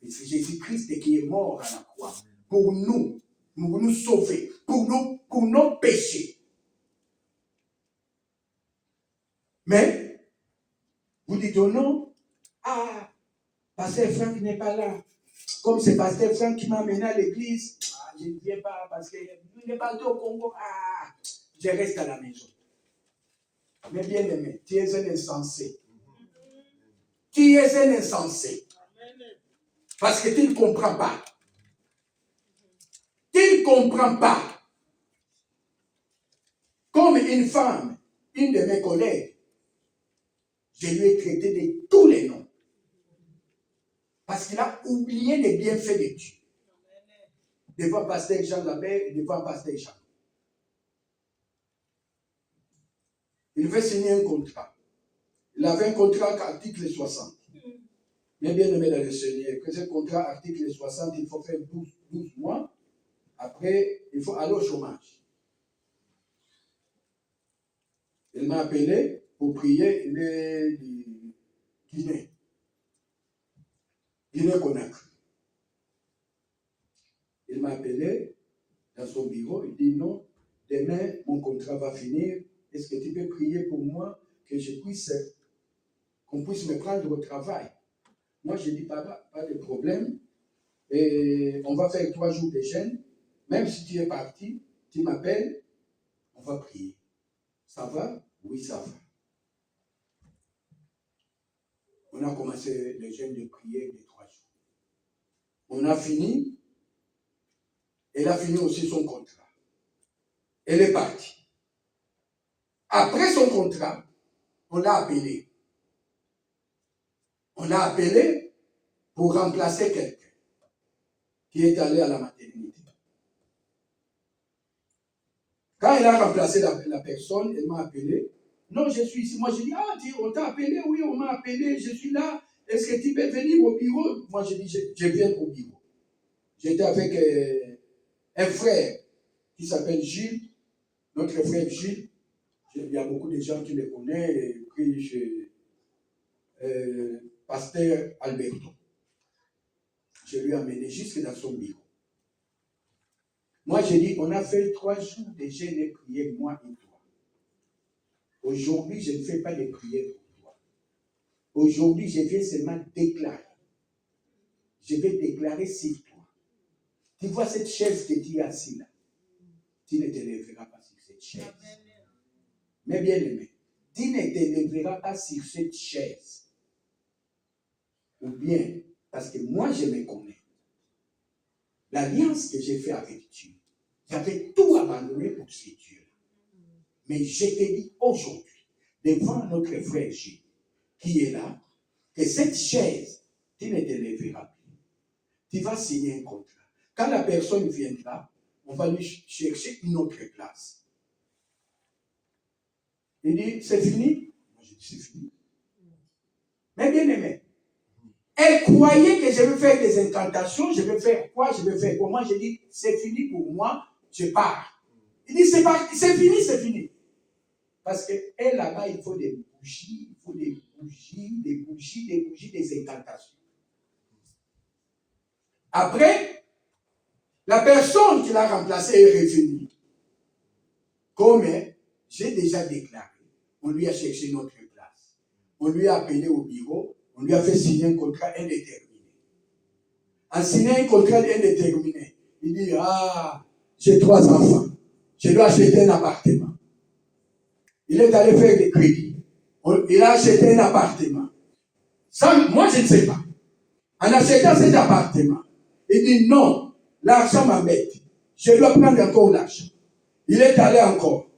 C'est Jésus-Christ qui est mort à la croix. Pour nous sauver. Pour nos péchés. Mais, vous dites oh non, pasteur Franck n'est pas là. Comme c'est pasteur Franck qui m'a amené à l'église, je ne viens pas parce qu'il n'est pas au Congo. Je reste à la maison. Mais bien aimé, tu es un insensé. Tu es un insensé. Parce que tu ne comprends pas. Tu ne comprends pas. Comme une femme, une de mes collègues, je lui ai traité de tous les noms. Parce qu'il a oublié les bienfaits de Dieu. Devant pasteur Jean Labert et devant pasteur Jean. Il veut signer un contrat. Il avait un contrat article 60. Mais bien aimé dans le Seigneur, que ce contrat article 60, il faut faire 12 mois. Après, il faut aller au chômage. Il m'a appelé pour prier. Il est de Guinée. Guinée-Conakry. Il m'a appelé dans son bureau. Il dit non, demain, mon contrat va finir. Est-ce que tu peux prier pour moi que qu'on puisse me prendre au travail? Moi, je dis pas de problème. Et on va faire 3 jours de jeûne. Même si tu es parti, tu m'appelles, on va prier. Ça va? Oui, ça va. On a commencé le jeûne de prière de 3 jours. On a fini. Elle a fini aussi son contrat. Elle est partie. Après son contrat, on l'a appelé. On l'a appelé pour remplacer quelqu'un qui est allé à la maternité. Quand elle a remplacé la personne, elle m'a appelé. Non, je suis ici. Moi, je dis, on t'a appelé? Oui, on m'a appelé, je suis là. Est-ce que tu peux venir au bureau? Moi, je dis, je viens au bureau. J'étais avec un frère qui s'appelle Gilles, notre frère Gilles. Il y a beaucoup de gens qui le connaissent, et puis chez Pasteur Alberto. Je lui ai amené jusque dans son bureau. Moi, j'ai dit, on a fait 3 jours de jeûne et prière, moi et toi. Aujourd'hui, je ne fais pas de prière pour toi. Aujourd'hui, je viens seulement déclarer. Je vais déclarer sur toi. Tu vois cette chaise que tu es assis là. Tu ne te lèveras pas sur cette chaise. Mais bien aimé, tu ne te lèveras pas sur cette chaise. Ou bien, parce que moi, je me connais. L'alliance que j'ai faite avec Dieu, j'avais tout abandonné pour ce Dieu. Mais je te dis aujourd'hui, devant notre frère Gilles, qui est là, que cette chaise, tu ne te lèveras plus. Tu vas signer un contrat. Quand la personne viendra, on va lui chercher une autre place. Il dit, c'est fini? Moi, je dis, c'est fini. Mais bien aimé, elle croyait que je vais faire des incantations, je vais faire quoi, je vais faire comment. Je dis, c'est fini pour moi, je pars. Il dit, c'est fini, c'est fini. Parce qu'elle, là-bas, il faut des bougies, des incantations. Après, la personne qui l'a remplacée est revenue. Comme j'ai déjà déclaré, on lui a cherché notre place. On lui a appelé au bureau, on lui a fait signer un contrat indéterminé. En signant un contrat indéterminé, il dit, j'ai 3 enfants, je dois acheter un appartement. Il est allé faire des crédits. Il a acheté un appartement. Ça, moi, je ne sais pas. En achetant cet appartement, il dit non, l'argent m'embête. Je dois prendre encore l'argent. Il est allé encore.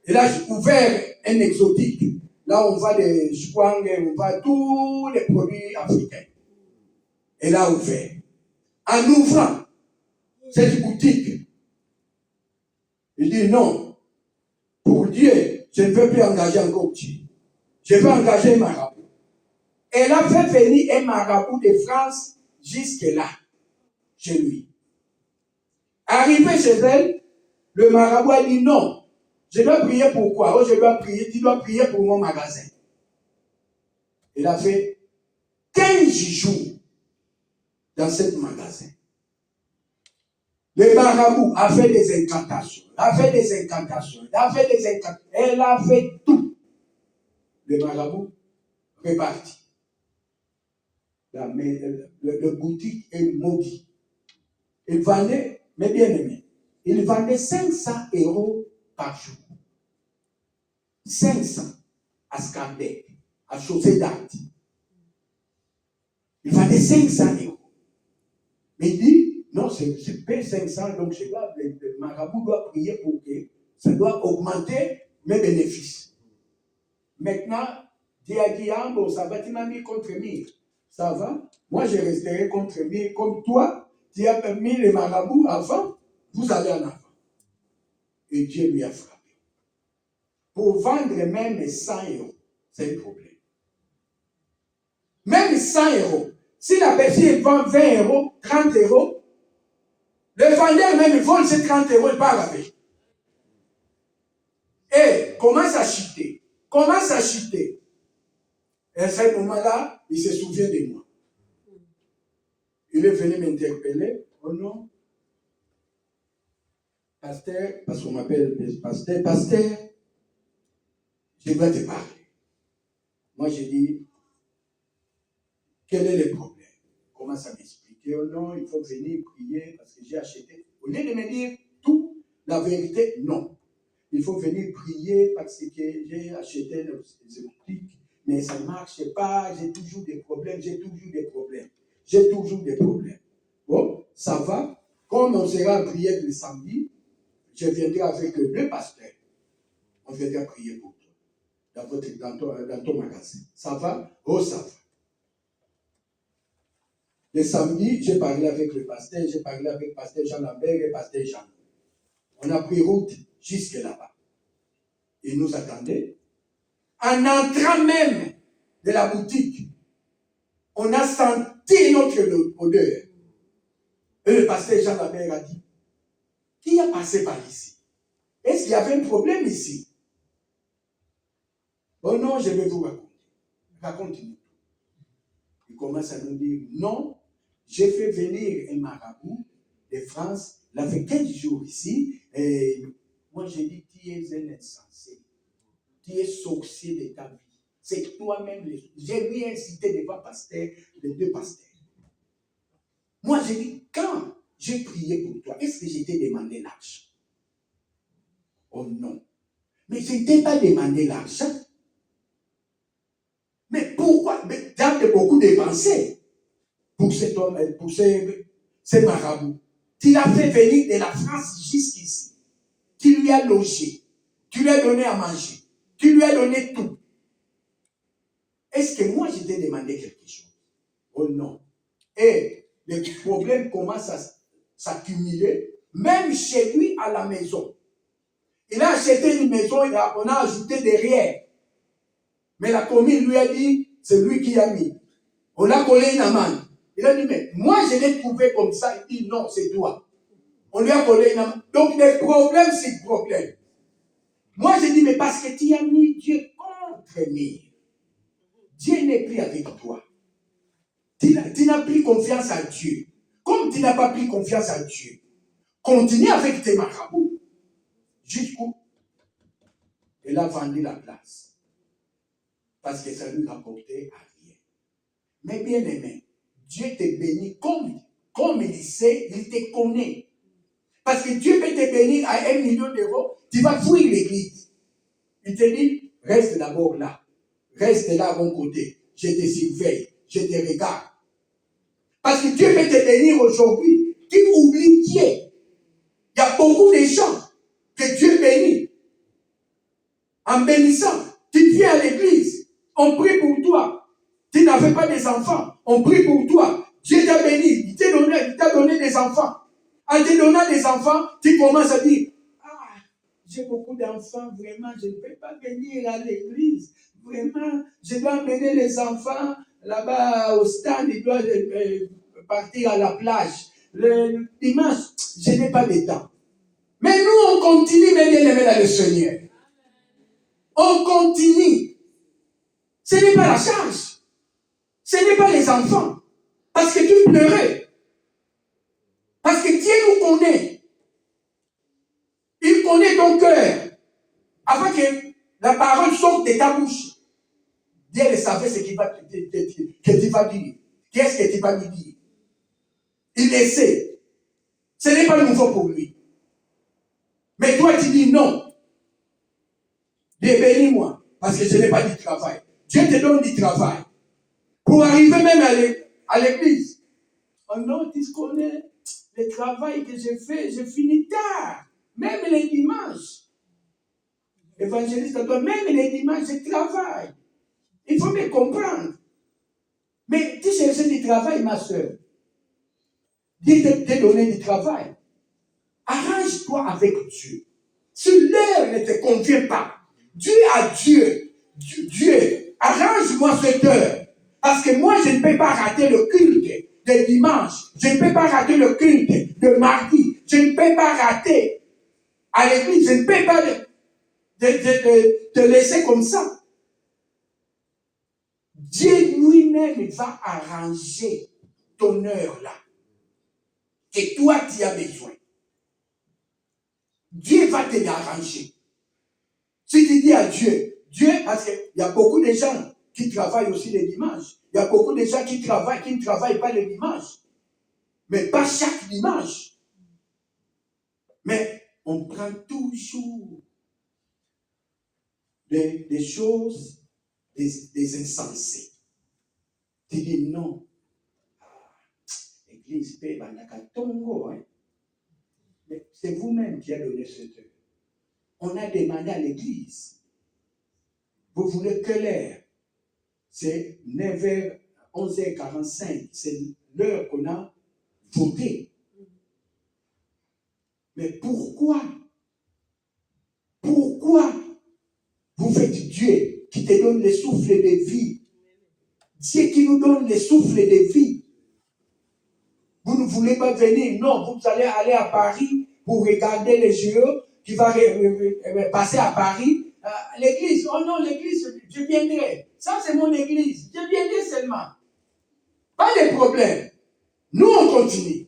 Il a ouvert un exotique. Là, on va des chouang, on va tous les produits africains. Il a ouvert. En ouvrant cette boutique, il dit non, pour Dieu, je ne veux plus engager encore Dieu. Je veux engager un marabout. Elle a fait venir un marabout de France jusque-là, chez lui. Arrivé chez elle, le marabout a dit non. Je dois prier pour quoi? Oh, je dois prier, tu dois prier pour mon magasin. Il a fait 15 jours dans ce magasin. Le marabout a fait des incantations. Elle a fait tout. Le marabout reparti. Le boutique est maudit. Il vendait, mais bien aimé, il vendait 500 € par jour. 500 à Scarbeck, à Chaussée d'Art. Il vendait 500 €. Mais il dit, non, c'est 500, donc le marabout doit prier pour que ça doit augmenter mes bénéfices. Maintenant, Diambo, ça va, tu m'as mis contre mire. Ça va? Moi, je resterai contre mire. Comme toi, tu as mis les marabouts avant, vous allez en avant. Et Dieu lui a frappé. Pour vendre même 100 €, c'est un problème. Même 100 €. Si la personne vend 20 €, 30 €, le vendeur même vole ces 30 € et part avec. Et commence à chuter. Et à ce moment-là, il se souvient de moi. Il est venu m'interpeller. Oh non. Pasteur, parce qu'on m'appelle pasteur, je dois te parler. Moi, j'ai dit, quel est le problème? Comment ça m'expliquer? Oh non, il faut venir prier parce que j'ai acheté. Au lieu de me dire tout, la vérité, non. Il faut venir prier parce que j'ai acheté des optiques, mais ça ne marche pas, j'ai toujours des problèmes. Bon, ça va. Comme on sera en prière le samedi, je viendrai avec le pasteur. On viendra prier pour toi, dans ton magasin. Ça va? Oh, ça va. Le samedi, j'ai parlé avec le pasteur, j'ai parlé avec le pasteur Jean Lambert et le pasteur Jean. On a pris route jusque là-bas. Il nous attendait. En entrant même de la boutique, on a senti notre odeur. Et le pasteur Jean Labert a dit, qui a passé par ici? Est-ce qu'il y avait un problème ici? Oh non, je vais vous raconter. Raconte-nous. Il commence à nous dire, non, j'ai fait venir un marabout de France, il a fait 15 jours ici, et moi j'ai dit, tu es un insensé, tu es sorcier de ta vie. C'est toi-même, j'ai lui incité devant pasteur, les deux pasteurs. Moi j'ai dit, quand j'ai prié pour toi, est-ce que je t'ai demandé l'argent? Oh non. Mais je ne t'ai pas demandé l'argent. Mais pourquoi? Mais tu as beaucoup dépensé pour cet homme, pour ces marabouts. Tu l'as fait venir de la France jusqu'ici. Tu lui as logé. Tu lui as donné à manger. Tu lui as donné tout. Est-ce que moi, je t'ai demandé quelque chose? Oh non. Et les problèmes commencent à s'accumuler, même chez lui à la maison. Il a acheté une maison, on a ajouté derrière. Mais la commune lui a dit, c'est lui qui a mis. On a collé une amende. Il a dit, mais moi je l'ai trouvé comme ça. Il dit, non, c'est toi. On lui a collé une amende. Donc les problèmes, c'est problème. Moi je dis, mais parce que tu as mis Dieu contre moi. Dieu n'est plus avec toi. Tu n'as plus confiance à Dieu. Comme tu n'as pas pris confiance à Dieu, continue avec tes marabouts. Jusqu'où il a vendu la place. Parce que ça lui rapportait à rien. Mais bien aimé, Dieu te bénit comme il sait, il te connaît. Parce que Dieu peut te bénir à 1 million d'euros, tu vas fuir l'église. Il te dit, reste d'abord là. Reste là à mon côté. Je te surveille, je te regarde. Parce que Dieu peut te bénir aujourd'hui. Tu oublies Dieu. Il y a beaucoup de gens que Dieu bénit. En bénissant, tu viens à l'église, on prie pour toi. Tu n'avais pas des enfants, on prie pour toi. Dieu t'a béni, il t'a donné des enfants. En te donnant des enfants, tu commences à dire, ah, j'ai beaucoup d'enfants, vraiment, je ne peux pas venir à l'église. Vraiment, je dois amener les enfants là-bas au stand, ils doivent partir à la plage. Le dimanche, je n'ai pas de temps. Mais nous, on continue, mais bien aimé dans le Seigneur. On continue. Ce n'est pas la charge. Ce n'est pas les enfants. Parce que tu pleurais. Parce que Dieu nous connaît. Il connaît ton cœur. Afin que la parole sorte de ta bouche. Dieu le savait ce que tu vas dire. Qu'est-ce que tu vas lui dire? Il le sait. Ce n'est pas nouveau pour lui. Mais toi, tu dis non. Dieu bénis-moi. Parce que je n'ai pas du travail. Dieu te donne du travail. Pour arriver même à l'église. Oh non, tu connais le travail que j'ai fait, je finis tard. Même les dimanches. Évangéliste à toi, même les dimanches, je travaille. Il faut me comprendre. Mais tu cherches du travail, ma soeur. Dieu t'a donné du travail. Arrange-toi avec Dieu. Si l'heure ne te convient pas, dis à Dieu, Dieu, arrange-moi cette heure. Parce que moi, je ne peux pas rater le culte de dimanche. Je ne peux pas rater le culte de mardi. Je ne peux pas rater à l'église. Je ne peux pas te laisser comme ça. Dieu lui-même va arranger ton heure là. Et toi, tu as besoin. Dieu va te l'arranger. Si tu dis à Dieu, parce qu'il y a beaucoup de gens qui travaillent aussi le dimanche. Il y a beaucoup de gens qui ne travaillent pas le dimanche. Mais pas chaque dimanche. Mais on prend toujours des choses, des insensés. Tu dis non. L'église paie Tongo. Mais c'est vous-même qui avez donné cette heure. On a demandé à l'église. Vous voulez quelle heure? C'est 9h, 11h45. C'est l'heure qu'on a voté. Mais pourquoi vous faites Dieu qui qui te donne le souffle de vie. Dieu qui nous donne le souffle de vie. Vous ne voulez pas venir, non, vous allez aller à Paris pour regarder les jeux qui vont passer à Paris. L'église, oh non, l'église, je viendrai. Ça, c'est mon église. Je viendrai seulement. Pas de problème. Nous, on continue.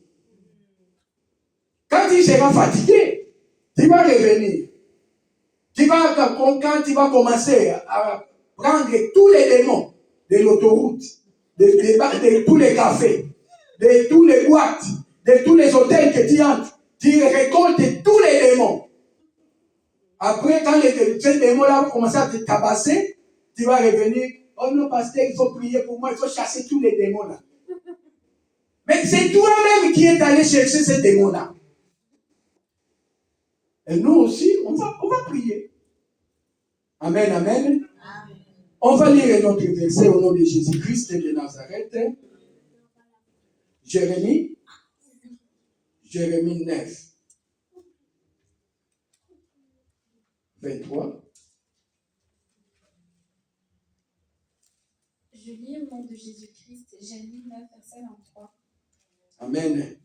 Quand il sera fatigué, tu vas revenir. Quand tu vas commencer à prendre tous les démons de l'autoroute, de tous les cafés, de tous les boîtes, de tous les hôtels que tu entres, tu récoltes tous les démons. Après, quand ces démons-là vont commencer à te tabasser, tu vas revenir. Oh non, pasteur, il faut prier pour moi, il faut chasser tous les démons-là. Mais c'est toi-même qui es allé chercher ces démons-là. Et nous aussi, on va prier. Amen, amen. On va lire notre verset au nom de Jésus-Christ de Nazareth. Jérémie 9, 23. Je lis au nom de Jésus-Christ, Jérémie 9, verset 23. Amen.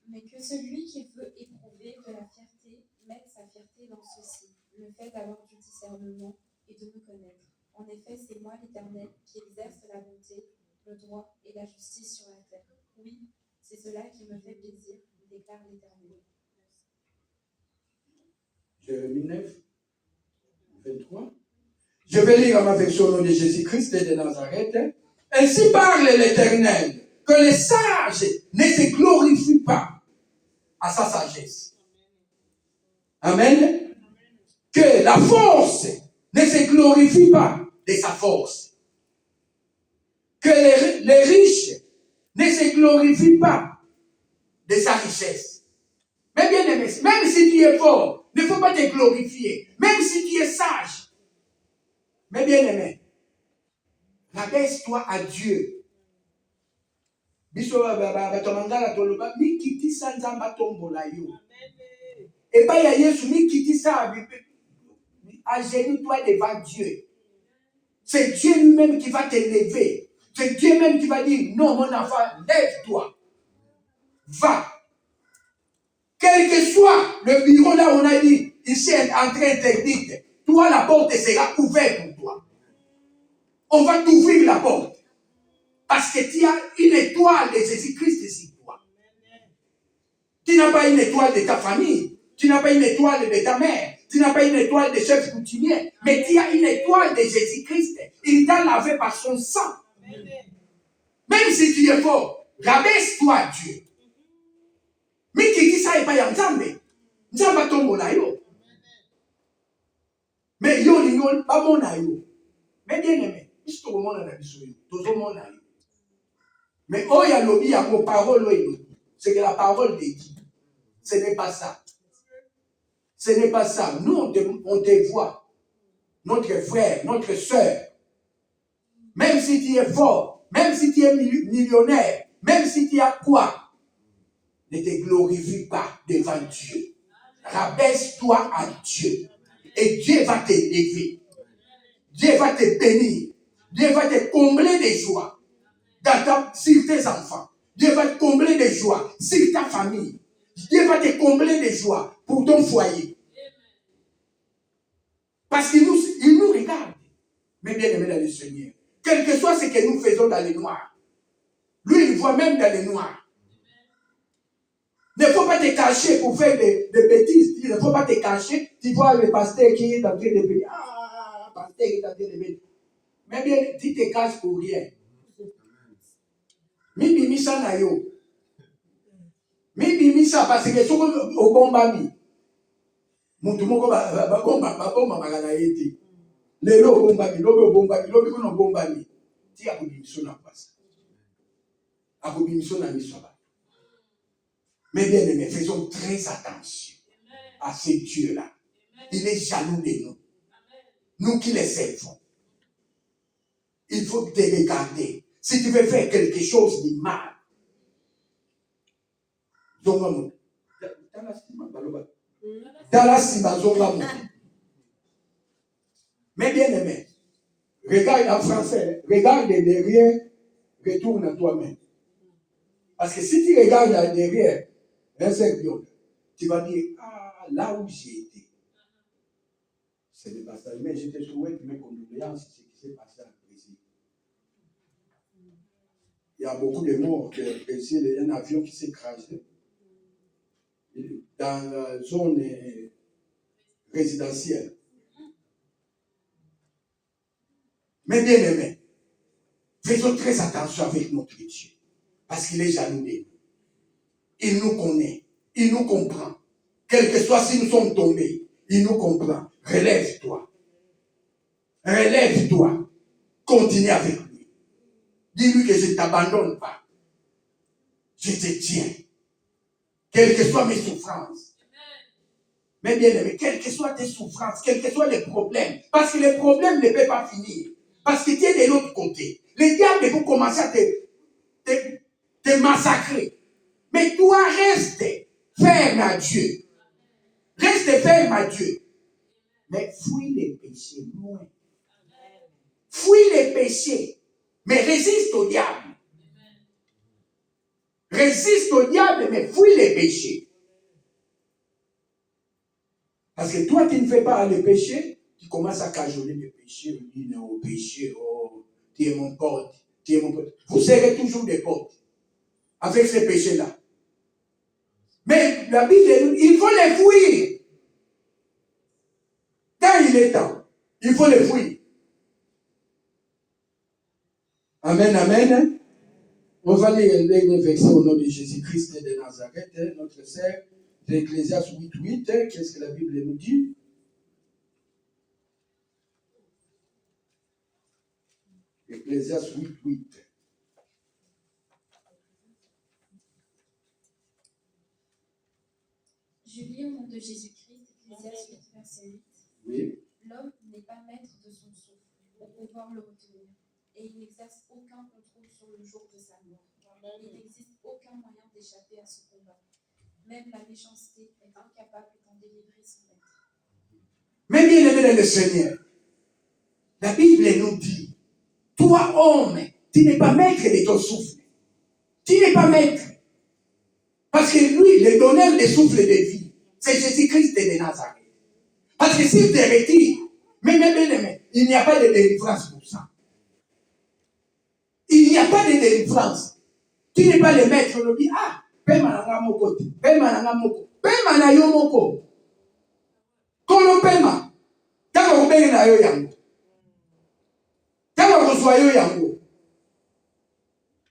Mais que celui qui veut éprouver de la fierté mette sa fierté dans ceci, le fait d'avoir du discernement et de me connaître. En effet, c'est moi l'Éternel qui exerce la bonté, le droit et la justice sur la terre. Oui, c'est cela qui me fait plaisir, déclare l'Éternel. Jérémie 9, 23. Je vais lire ma version au nom de Jésus-Christ de Nazareth. Ainsi parle l'Éternel, que les sages ne se glorifient pas à sa sagesse. Amen. Que la force ne se glorifie pas de sa force. Que les riches ne se glorifient pas de sa richesse. Mais bien aimé, même si tu es fort, il ne faut pas te glorifier. Même si tu es sage. Mais bien aimé, rabaisse-toi à Dieu. Biso batomangala toloba mikiti sanza matombola yo. Et pas ya Yesu mikiti sa agenouille-toi devant Dieu. C'est Dieu lui-même qui va t'élever. C'est Dieu même qui va dire non mon enfant, lève-toi. Va. Quel que soit le bureau là où on a dit ici est entrée interdite, toi la porte sera ouverte pour toi. On va t'ouvrir la porte. Parce que tu as une étoile de Jésus-Christ ici, toi. Tu n'as pas une étoile de ta famille. Tu n'as pas une étoile de ta mère. Tu n'as pas une étoile de chef coutumier. Mais tu as une étoile de Jésus-Christ. Il t'a lavé par son sang. Même si tu es fort, rabaisse-toi à Dieu. Mais qui dit ça n'est pas Yanzambe. Nzamba tombola yo. Mais yo l'ignon, pas mon aïe. Mais bien aimé, il tout le monde a dit tout le monde a dit. Mais oh, il y a lobby, il y a vos paroles, c'est que la parole de qui? Ce n'est pas ça. Ce n'est pas ça. Nous, on te voit. Notre frère, notre soeur. Même si tu es fort, même si tu es millionnaire, même si tu as quoi, ne te glorifie pas devant Dieu. Rabaisse-toi à Dieu. Et Dieu va t'élever. Dieu va te bénir. Dieu va te combler de joie sur tes enfants. Dieu va te combler de joie sur ta famille. Dieu va te combler de joie pour ton foyer. Parce qu'il nous regarde. Mais bien aimé dans le Seigneur. Quel que soit ce que nous faisons dans les noirs. Lui, il voit même dans les noirs. Il ne faut pas te cacher pour faire des bêtises. Il ne faut pas te cacher. Tu vois le pasteur qui est en train de venir. Ah, pasteur qui est en train de venir. Mais bien, tu te caches pour rien. Mibimisa na yo. Mibimisa parce que soko obombami. Mutu moko ba magana yeti. Lelo obombami, lobi kono obombami. Ti akobimiso na pasa. Akobimiso na misaba. Mais bien aimé, faisons très attention à ce Dieu-là. Il est jaloux de nous. Nous qui les servons. Il faut te regarder. Si tu veux faire quelque chose de mal, mais bien aimé, Regarde en français, regarde derrière, retourne à toi-même. Parce que si tu regardes derrière un cercle, tu vas dire, ah, là où j'ai été, c'est le passage. Mais je te souhaite mes condoléances sur ce qui s'est passé en Brésil. Il y a beaucoup de morts au Brésil, il y a un avion qui s'est écrasé dans la zone résidentielle. Mais bien aimé, faisons très attention avec notre Dieu. Parce qu'il est jaloux de nous. Il nous connaît. Il nous comprend. Quel que soit si nous sommes tombés, il nous comprend. Relève-toi. Relève-toi. Continue avec lui. Dis-lui que je ne t'abandonne pas. Je te tiens. Quelles que soient mes souffrances. Mais bien aimé, quelles que soient tes souffrances, quels que soient les problèmes, parce que les problèmes ne peuvent pas finir. Parce que tu es de l'autre côté. Les diables vont commencer à te massacrer. Mais toi, reste ferme à Dieu. Reste ferme à Dieu. Mais fuis les péchés loin. Fuis les péchés. Mais résiste au diable. Résiste au diable, mais fuis les péchés. Parce que toi, tu ne fais pas le péché, tu commences à cajoler le péché, tu dis non au péché, oh, tu es mon pote, tu es mon pote. Vous serez toujours des potes avec ces péchés-là. Mais la Bible, il faut les fuir. Quand il est temps, il faut les fuir. Amen, amen. On va lire les versets au nom de Jésus-Christ de Nazareth, notre Seigneur, d'Ecclésiaste 8:8. Qu'est-ce que la Bible nous dit? Ecclésiaste 8:8. Je lis au nom de Jésus-Christ, Ecclésiaste 8, verset 8. Oui. L'homme n'est pas maître de son souffle pour pouvoir le retenir, et il n'exerce aucun contrôle sur le jour de sa mort. Il n'existe aucun moyen d'échapper à ce combat. Même la méchanceté est incapable d'en délivrer son maître. Mais bien aimé dans le Seigneur, la Bible nous dit, toi homme, tu n'es pas maître de ton souffle. Tu n'es pas maître. Parce que lui, le donneur des souffles de vie, c'est Jésus-Christ de Nazareth. Parce que s'il te retire, mais bien aimé, il n'y a pas de délivrance pour ça. Il n'y a pas de délivrance. Tu n'es pas le maître, on dit, ah, pema nanga moko, pema nanga moko, pema na yo moko. Kono pema, tango kubenge na yo yango. Tango kozwa yo yango.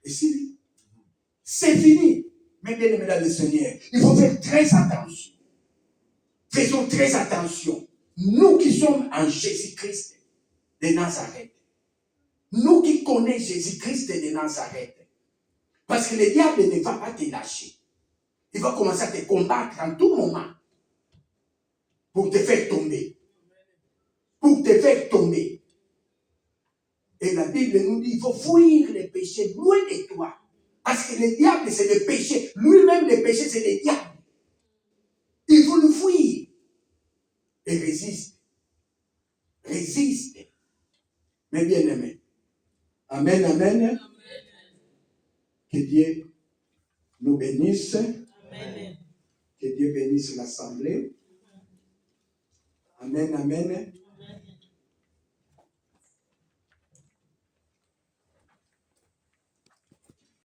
Et si, c'est fini. Mais bien aimé dans le Seigneur, il faut faire très attention. Faisons très attention. Nous qui sommes en Jésus-Christ de Nazareth, nous qui connaissons Jésus-Christ de Nazareth, parce que le diable ne va pas te lâcher. Il va commencer à te combattre en tout moment pour te faire tomber. Pour te faire tomber. Et la Bible nous dit, il faut fuir les péchés loin de toi. Parce que le diable, c'est le péché. Lui-même, le péché, c'est le diable. Il faut le fuir. Et résiste. Résiste. Mais bien aimé. Amen, amen. Amen. Que Dieu nous bénisse. Amen. Que Dieu bénisse l'assemblée. Amen, amen.